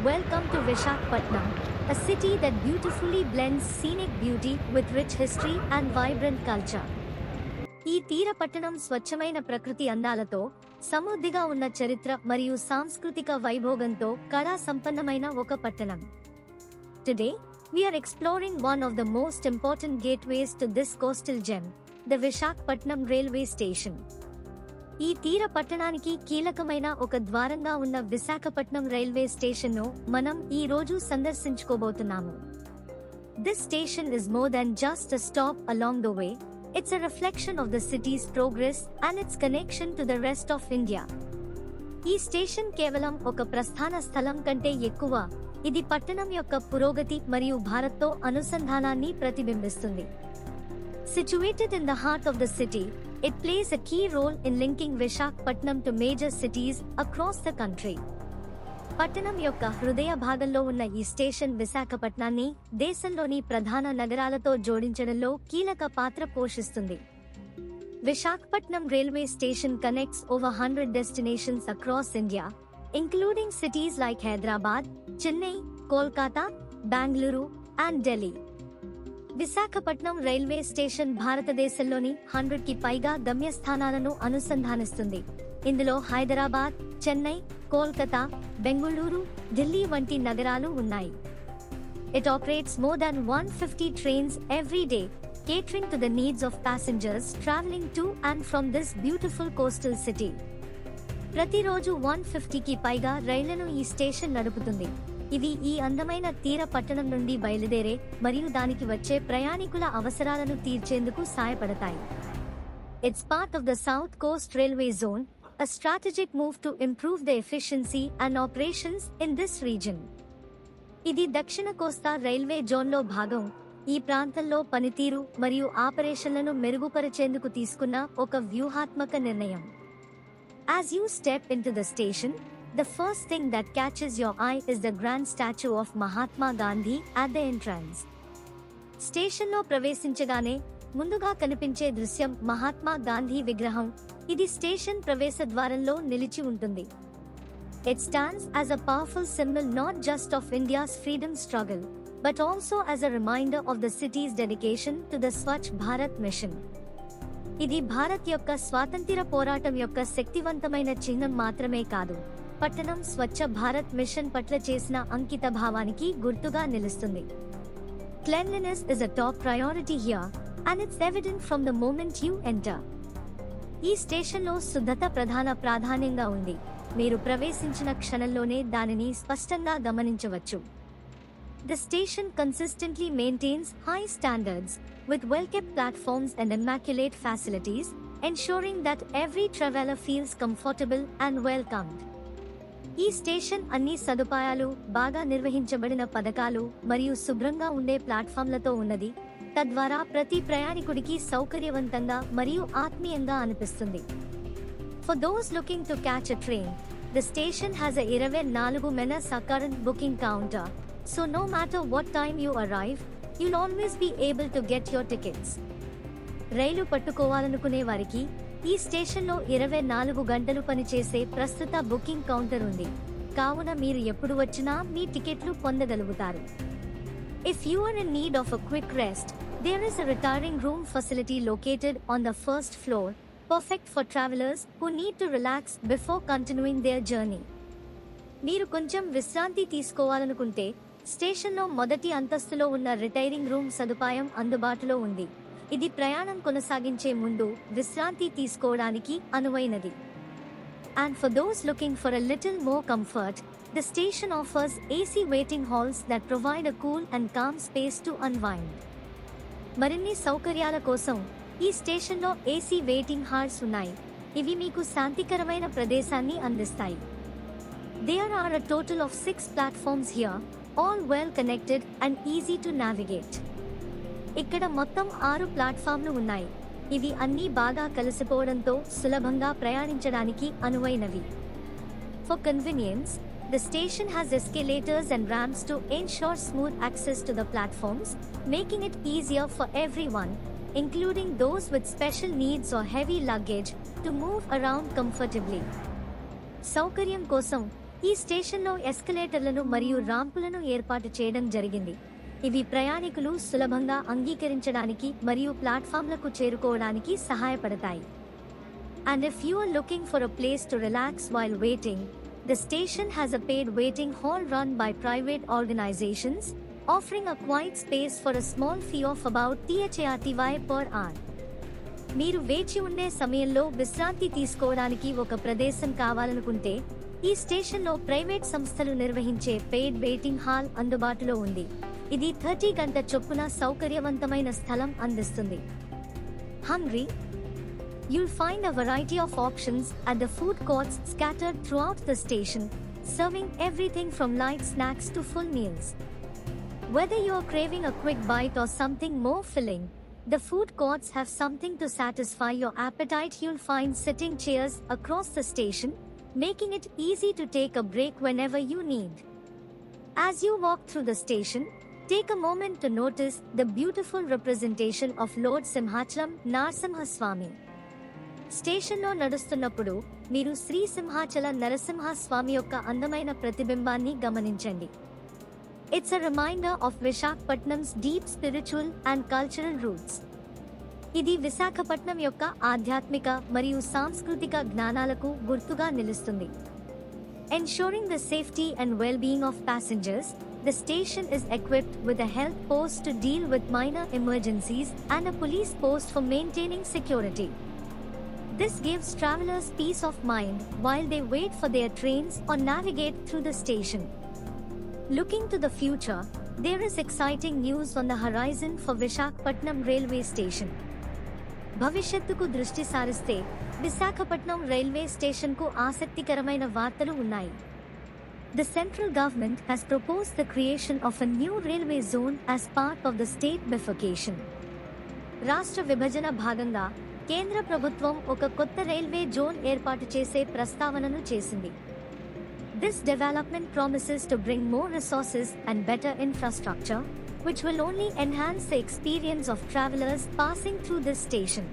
Welcome to Vishakhapatnam, a city that beautifully blends scenic beauty with rich history and vibrant culture. ఈ తీర పట్టణం స్వచ్ఛమైన ప్రకృతి అందాలతో, సమృద్ధిగా ఉన్న చరిత్ర మరియు సాంస్కృతిక వైభోగంతో కళా సంపన్నమైన ఒక పట్టణం. Today, we are exploring one of the most important gateways to this coastal gem, the Vishakhapatnam railway station. ఈ తీర పట్టణానికి కీలకమైన ఒక ద్వారంగా ఉన్న విశాఖపట్నం రైల్వే స్టేషన్ను మనం ఈ రోజు సందర్శించుకోబోతున్నాము. This station is more than just a stop along the way. It's a reflection of the city's progress and its connection to the rest of India. ఈ స్టేషన్ కేవలం ఒక ప్రస్థాన స్థలం కంటే ఎక్కువ. ఇది పట్టణం యొక్క పురోగతి మరియు భారత్తో అనుసంధానాన్ని ప్రతిబింబిస్తుంది. Situated in the heart of the city, it plays a key role in linking Vishakhapatnam to major cities across the country. పట్టణం యొక్క హృదయ భాగంలో ఉన్న ఈ స్టేషన్ విశాఖపట్నాన్ని దేశంలోని ప్రధాన నగరాలతో జోడించడంలో కీలక పాత్ర పోషిస్తుంది. Vishakhapatnam railway station connects over 100 destinations across India, including cities like Hyderabad, Chennai, Kolkata, Bangalore, and Delhi. Visakhapatnam railway station భారతదేశంలోని 100కి పైగా గమ్యస్థానాలను అనుసంధానిస్తుంది. ఇందులో హైదరాబాద్, చెన్నై, కోల్కతా, బెంగుళూరు, ఢిల్లీ వంటి నగరాలు ఉన్నాయి. It operates more than 150 trains every day, catering to the needs of passengers traveling to and from this beautiful coastal city. ప్రతిరోజు 150కి పైగా రైళ్లను ఈ స్టేషన్ నడుపుతుంది. ఇవి ఈ అందమైన తీర పట్టణం నుండి బయలుదేరే మరియు దానికి వచ్చే ప్రయాణికుల అవసరాలను తీర్చేందుకు సాయపడతాయి. It's part of the South Coast Railway Zone, a strategic move to improve the efficiency and operations in this region. ఇది దక్షిణ కోస్తా రైల్వే జోన్లో భాగం. ఈ ప్రాంతంలో పనితీరు మరియు ఆపరేషన్లను మెరుగుపరిచేందుకు తీసుకున్న ఒక వ్యూహాత్మక నిర్ణయం. As you step into the station, the first thing that catches your eye is the grand statue of Mahatma Gandhi at the entrance. స్టేషన్లో ప్రవేశించగానే ముందుగా కనిపించే దృశ్యం మహాత్మా గాంధీ విగ్రహం. ఇది స్టేషన్ ప్రవేశ ద్వారంలో నిలిచి ఉంటుంది. It stands as a powerful symbol not just of India's freedom struggle, but also as a reminder of the city's dedication to the Swachh Bharat mission. ఇది భారత్ యొక్క స్వాతంత్ర్య పోరాటం యొక్క శక్తివంతమైన చిహ్నం మాత్రమే కాదు, పట్టణం స్వచ్ఛ భారత్ మిషన్ పట్ల చేసిన అంకిత భావానికి గుర్తుగా నిలుస్తుంది. Cleanliness is a top priority here, and it's evident from the moment you enter. ఈ స్టేషన్లో శుద్ధత ప్రధాన ప్రాధాన్యంగా ఉంది. మీరు ప్రవేశించిన క్షణంలోనే దానిని స్పష్టంగా గమనించవచ్చు. The station consistently maintains high standards, with well-kept platforms and immaculate facilities, ensuring that every traveler feels comfortable and welcomed. ఈ స్టేషన్ అన్ని సదుపాయాలు, బాగా నిర్వహించబడిన పథకాలు మరియు శుభ్రంగా ఉండే ప్లాట్ఫామ్లతో ఉన్నది, తద్వారా ప్రతి ప్రయాణికుడికి సౌకర్యవంతంగా మరియు ఆత్మీయంగా అనిపిస్తుంది. For those looking to catch a train, the station has a 24 current booking counter, so no matter what time you arrive, you'll always be able to get your tickets. రైలు పట్టుకోవాలనుకునే వారికి ఈ స్టేషన్లో 24 గంటలు పనిచేసే ప్రస్తుత బుకింగ్ కౌంటర్ ఉంది, కావున మీరు ఎప్పుడు వచ్చినా మీ టికెట్లు పొందగలుగుతారు. If you are in need of a quick rest, there is a retiring room facility located on the first floor, perfect for travelers who need to relax before continuing their journey. మీరు కొంచెం విశ్రాంతి తీసుకోవాలనుకుంటే స్టేషన్లో మొదటి అంతస్తులో ఉన్న retiring room సదుపాయం అందుబాటులో ఉంది. ఇది ప్రయాణం కొనసాగించే ముందు విశ్రాంతి తీసుకోవడానికి అనువైనది. And for those looking for a little more comfort, the station offers AC waiting halls that provide a cool and calm space to unwind. మరిన్ని సౌకర్యాల కోసం ఈ స్టేషన్లో AC వెయిటింగ్ హాల్స్ ఉన్నాయి. ఇవి మీకు శాంతికరమైన ప్రదేశాన్ని అందిస్తాయి. There are a total of 6 platforms here, all well connected and easy to navigate. ఇక్కడ మొత్తం 6 ప్లాట్ఫామ్లు ఉన్నాయి. ఇవి అన్నీ బాగా కలిసిపోవడంతో సులభంగా ప్రయాణించడానికి అనువైనవి. For convenience, the station has escalators and ramps to ensure smooth access to the platforms, making it easier for everyone, including those with special needs or heavy luggage, to move around comfortably. సౌకర్యం కోసం ఈ స్టేషన్లో ఎస్కలేటర్లను మరియు రాంపులను ఏర్పాటు చేయడం జరిగింది. ఇవి ప్రయాణికులు సులభంగా అంగీకరించడానికి మరియు ప్లాట్ఫామ్లకు చేరుకోవడానికి సహాయపడతాయి. And if you are looking for a place to relax while waiting, the station has a paid waiting hall run by private organizations, offering a quiet space for a small fee of about Thirty per hour. మీరు వేచి ఉండే సమయంలో విశ్రాంతి తీసుకోవడానికి ఒక ప్రదేశం కావాలనుకుంటే, ఈ స్టేషన్లో ప్రైవేట్ సంస్థలు నిర్వహించే పెయిడ్ వెయిటింగ్ హాల్ అందుబాటులో ఉంది. ఇది 30 గంట చొప్పున సౌకర్యవంతమైన స్థలం అందిస్తుంది. Hungry? You'll find a variety of options at the food courts scattered throughout the station, serving everything from light snacks to full meals. Whether you're craving a quick bite or something more filling, the food courts have something to satisfy your appetite. You'll find sitting chairs across the station, making it easy to take a break whenever you need. As you walk through the station, take a moment to notice the beautiful representation of Lord Simhachalam Narasimha Swami. స్టేషన్లో నడుస్తున్నప్పుడు మీరు శ్రీ సింహాచల నరసింహ స్వామి యొక్క అందమైన ప్రతిబింబాన్ని గమనించండి. It's a reminder of Visakhapatnam's deep spiritual and cultural roots. ఇది విశాఖపట్నం యొక్క ఆధ్యాత్మిక మరియు సాంస్కృతిక జ్ఞానాలకు గుర్తుగా నిలుస్తుంది. Ensuring the safety and well-being of passengers, the station is equipped with a health post to deal with minor emergencies and a police post for maintaining security. This gives travelers peace of mind while they wait for their trains or navigate through the station. Looking to the future, there is exciting news on the horizon for Visakhapatnam railway station. భవిష్యత్తుకు దృష్టి సారిస్తే Visakhapatnam railway స్టేషన్కు ఆసక్తికరమైన వార్తలు ఉన్నాయి. The central government has proposed the creation of a new railway zone as part of the state bifurcation. రాష్ట్ర విభజన భాగంగా కేంద్ర ప్రభుత్వం ఒక కొత్త రైల్వే జోన్ ఏర్పాటు చేసే ప్రస్తావనను చేసింది. This development promises to bring more resources and better infrastructure, which will only enhance the experience of travelers passing through this station.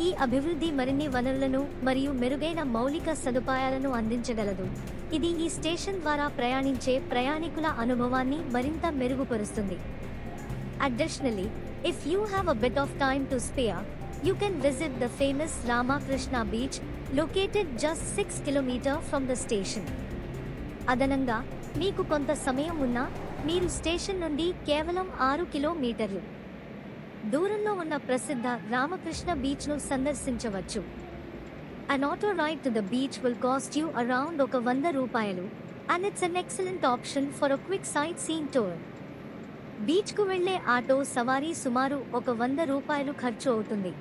ఈ అభివృద్ధి మరిన్ని వనరులను మరియు మెరుగైన మౌలిక సదుపాయాలను అందించగలదు. ఇది ఈ స్టేషన్ ద్వారా ప్రయాణించే ప్రయాణికుల అనుభవాన్ని మరింత మెరుగుపరుస్తుంది. Additionally, if you have a bit of time to spare, you can visit the famous Ramakrishna Beach, located just 6 km from the station. అదనంగా మీకు కొంత సమయం ఉన్నా మీరు స్టేషన్ నుండి కేవలం 6 కిలోమీటర్లు దూరంలో ఉన్న ప్రసిద్ధ రామకృష్ణ బీచ్ను సందర్శించవచ్చు. An auto ride to the beach will cost you around ₹100, and it's an excellent option for a quick sightseeing tour. బీచ్కు వెళ్లే ఆటో సవారీ సుమారు ₹100 ఖర్చు అవుతుంది.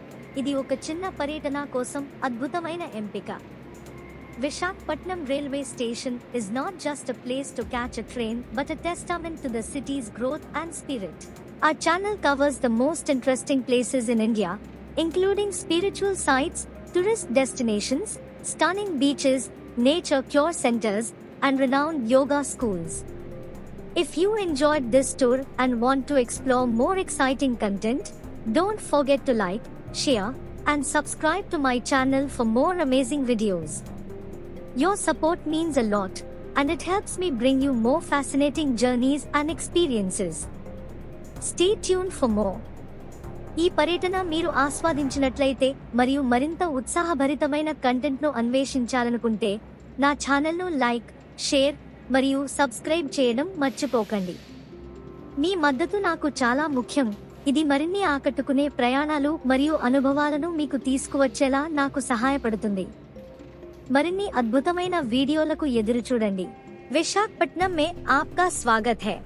ఇది ఒక చిన్న పర్యటన కోసం అద్భుతమైన ఎంపిక. Visakhapatnam railway station is not just a place to catch a train but a testament to the city's growth and spirit. Our channel covers the most interesting places in India, including spiritual sites, tourist destinations, stunning beaches, nature cure centers, and renowned yoga schools. If you enjoyed this tour and want to explore more exciting content, don't forget to like, share, and subscribe to my channel for more amazing videos. Your support means a lot, and it helps me bring you more fascinating journeys and experiences. Stay tuned for more. ఈ పర్యటన మీరు ఆస్వాదించినట్లయితే మరియు మరింత ఉత్సాహభరితమైన కంటెంట్ను అన్వేషించాలనుకుంటే నా ఛానల్ను like, share మరియు subscribe చేయడం మర్చిపోకండి. మీ మద్దతు నాకు చాలా ముఖ్యం. ఇది మరిన్ని ఆకట్టుకునే ప్రయాణాలు మరియు అనుభవాలను మీకు తీసుకువచ్చేలా నాకు సహాయపడుతుంది. మరిన్ని అద్భుతమైన వీడియోలకు ఎదురుచూడండి. विशाखापट्टनम में आपका स्वागत है।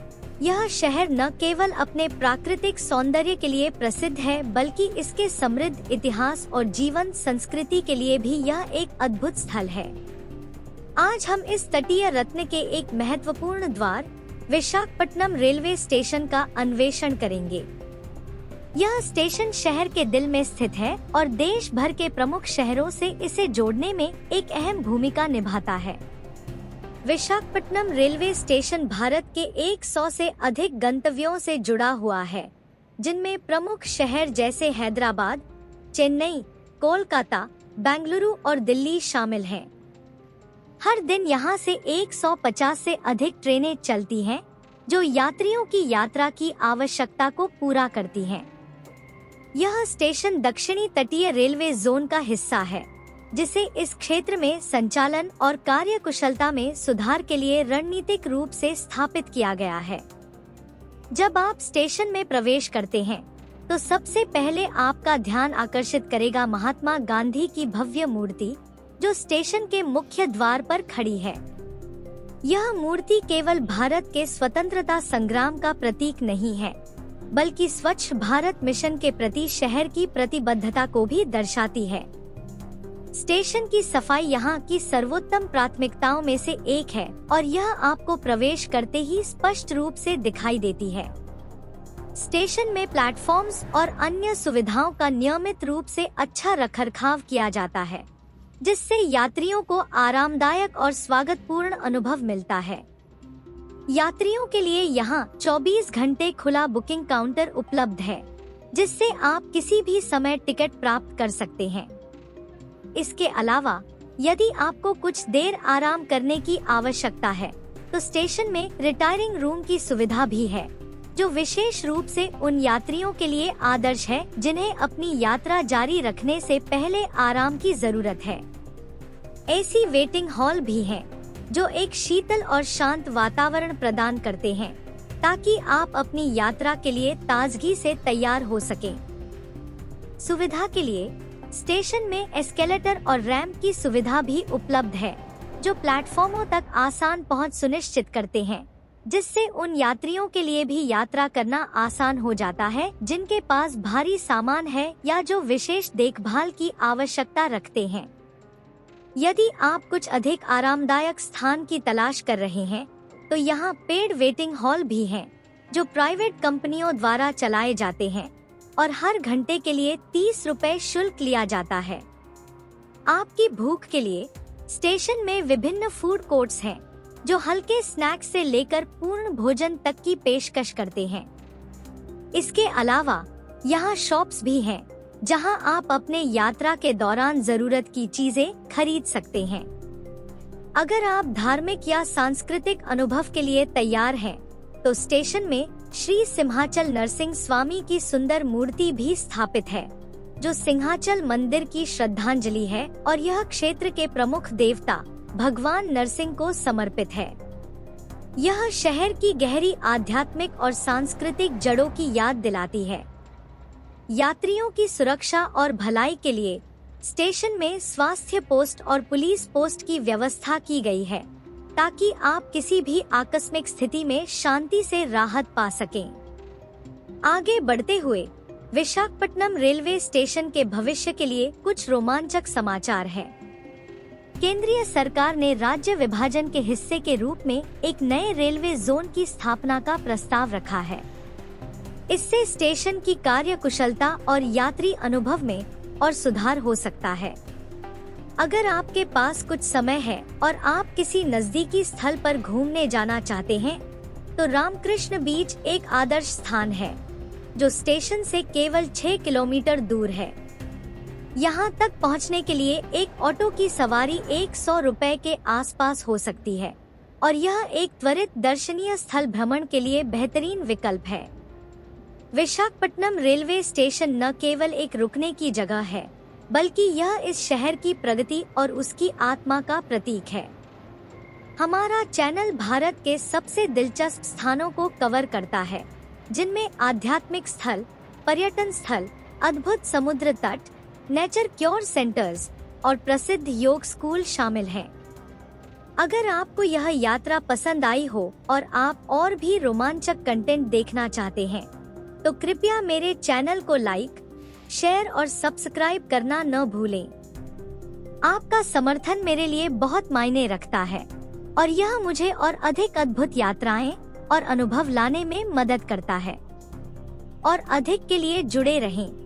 यह शहर न केवल अपने प्राकृतिक सौंदर्य के लिए प्रसिद्ध है बल्कि इसके समृद्ध इतिहास और जीवंत संस्कृति के लिए भी यह एक अद्भुत स्थल है। आज हम इस तटीय रत्न के एक महत्वपूर्ण द्वार विशाखापट्टनम रेलवे स्टेशन का अन्वेषण करेंगे। यह स्टेशन शहर के दिल में स्थित है और देश भर के प्रमुख शहरों से इसे जोड़ने में एक अहम भूमिका निभाता है। विशाखापट्टनम रेलवे स्टेशन भारत के 100 से अधिक गंतव्यों से जुड़ा हुआ है, जिनमें प्रमुख शहर जैसे हैदराबाद, चेन्नई, कोलकाता, बेंगलुरु और दिल्ली शामिल हैं। हर दिन यहाँ से 150 से अधिक ट्रेनें चलती हैं, जो यात्रियों की यात्रा की आवश्यकता को पूरा करती हैं। यह स्टेशन दक्षिणी तटीय रेलवे जोन का हिस्सा है, जिसे इस क्षेत्र में संचालन और कार्यकुशलता में सुधार के लिए रणनीतिक रूप से स्थापित किया गया है। जब आप स्टेशन में प्रवेश करते हैं, तो सबसे पहले आपका ध्यान आकर्षित करेगा महात्मा गांधी की भव्य मूर्ति, जो स्टेशन के मुख्य द्वार पर खड़ी है। यह मूर्ति केवल भारत के स्वतंत्रता संग्राम का प्रतीक नहीं है, बल्कि स्वच्छ भारत मिशन के प्रति शहर की प्रतिबद्धता को भी दर्शाती है। स्टेशन की सफाई यहाँ की सर्वोत्तम प्राथमिकताओं में से एक है और यह आपको प्रवेश करते ही स्पष्ट रूप से दिखाई देती है। स्टेशन में प्लेटफॉर्म्स और अन्य सुविधाओं का नियमित रूप से अच्छा रखरखाव किया जाता है, जिससे यात्रियों को आरामदायक और स्वागतपूर्ण अनुभव मिलता है। यात्रियों के लिए यहाँ 24 घंटे खुला बुकिंग काउंटर उपलब्ध है, जिससे आप किसी भी समय टिकट प्राप्त कर सकते हैं। इसके अलावा यदि आपको कुछ देर आराम करने की आवश्यकता है, तो स्टेशन में रिटायरिंग रूम की सुविधा भी है, जो विशेष रूप से उन यात्रियों के लिए आदर्श है जिन्हें अपनी यात्रा जारी रखने से पहले आराम की जरूरत है। एसी वेटिंग हॉल भी हैं, जो एक शीतल और शांत वातावरण प्रदान करते हैं, ताकि आप अपनी यात्रा के लिए ताजगी से तैयार हो सकें। सुविधा के लिए स्टेशन में एस्केलेटर और रैंप की सुविधा भी उपलब्ध है, जो प्लेटफॉर्मों तक आसान पहुंच सुनिश्चित करते हैं, जिससे उन यात्रियों के लिए भी यात्रा करना आसान हो जाता है जिनके पास भारी सामान है या जो विशेष देखभाल की आवश्यकता रखते हैं। यदि आप कुछ अधिक आरामदायक स्थान की तलाश कर रहे हैं, तो यहाँ पेड वेटिंग हॉल भी हैं, जो प्राइवेट कंपनियों द्वारा चलाए जाते हैं और हर घंटे के लिए 30 रुपए शुल्क लिया जाता है। आपकी भूख के लिए स्टेशन में विभिन्न फूड कोर्ट्स हैं, जो हल्के स्नैक्स से लेकर पूर्ण भोजन तक की पेशकश करते हैं। इसके अलावा यहाँ शॉप्स भी हैं, जहाँ आप अपने यात्रा के दौरान जरूरत की चीजें खरीद सकते हैं। अगर आप धार्मिक या सांस्कृतिक अनुभव के लिए तैयार हैं, तो स्टेशन में श्री सिंहाचल नरसिंह स्वामी की सुंदर मूर्ति भी स्थापित है, जो सिंहाचल मंदिर की श्रद्धांजलि है और यह क्षेत्र के प्रमुख देवता भगवान नरसिंह को समर्पित है। यह शहर की गहरी आध्यात्मिक और सांस्कृतिक जड़ों की याद दिलाती है। यात्रियों की सुरक्षा और भलाई के लिए स्टेशन में स्वास्थ्य पोस्ट और पुलिस पोस्ट की व्यवस्था की गई है, ताकि आप किसी भी आकस्मिक स्थिति में शांति से राहत पा सकें। आगे बढ़ते हुए विशाखापट्टनम रेलवे स्टेशन के भविष्य के लिए कुछ रोमांचक समाचार है। केंद्रीय सरकार ने राज्य विभाजन के हिस्से के रूप में एक नए रेलवे जोन की स्थापना का प्रस्ताव रखा है। इससे स्टेशन की कार्यकुशलता और यात्री अनुभव में और सुधार हो सकता है। अगर आपके पास कुछ समय है और आप किसी नजदीकी स्थल पर घूमने जाना चाहते हैं, तो रामकृष्ण बीच एक आदर्श स्थान है, जो स्टेशन से केवल 6 किलोमीटर दूर है। यहाँ तक पहुँचने के लिए एक ऑटो की सवारी 100 रुपए के आसपास हो सकती है और यह एक त्वरित दर्शनीय स्थल भ्रमण के लिए बेहतरीन विकल्प है। विशाखापट्टनम रेलवे स्टेशन न केवल एक रुकने की जगह है, बल्कि यह इस शहर की प्रगति और उसकी आत्मा का प्रतीक है। हमारा चैनल भारत के सबसे दिलचस्प स्थानों को कवर करता है, जिनमें आध्यात्मिक स्थल, पर्यटन स्थल, अद्भुत समुद्र तट, नेचर क्योर सेंटर्स और प्रसिद्ध योग स्कूल शामिल हैं। अगर आपको यह यात्रा पसंद आई हो और आप और भी रोमांचक कंटेंट देखना चाहते हैं, तो कृपया मेरे चैनल को लाइक, शेयर और सब्सक्राइब करना न भूलें। आपका समर्थन मेरे लिए बहुत मायने रखता है और यह मुझे और अधिक अद्भुत यात्राएं और अनुभव लाने में मदद करता है। और अधिक के लिए जुड़े रहें।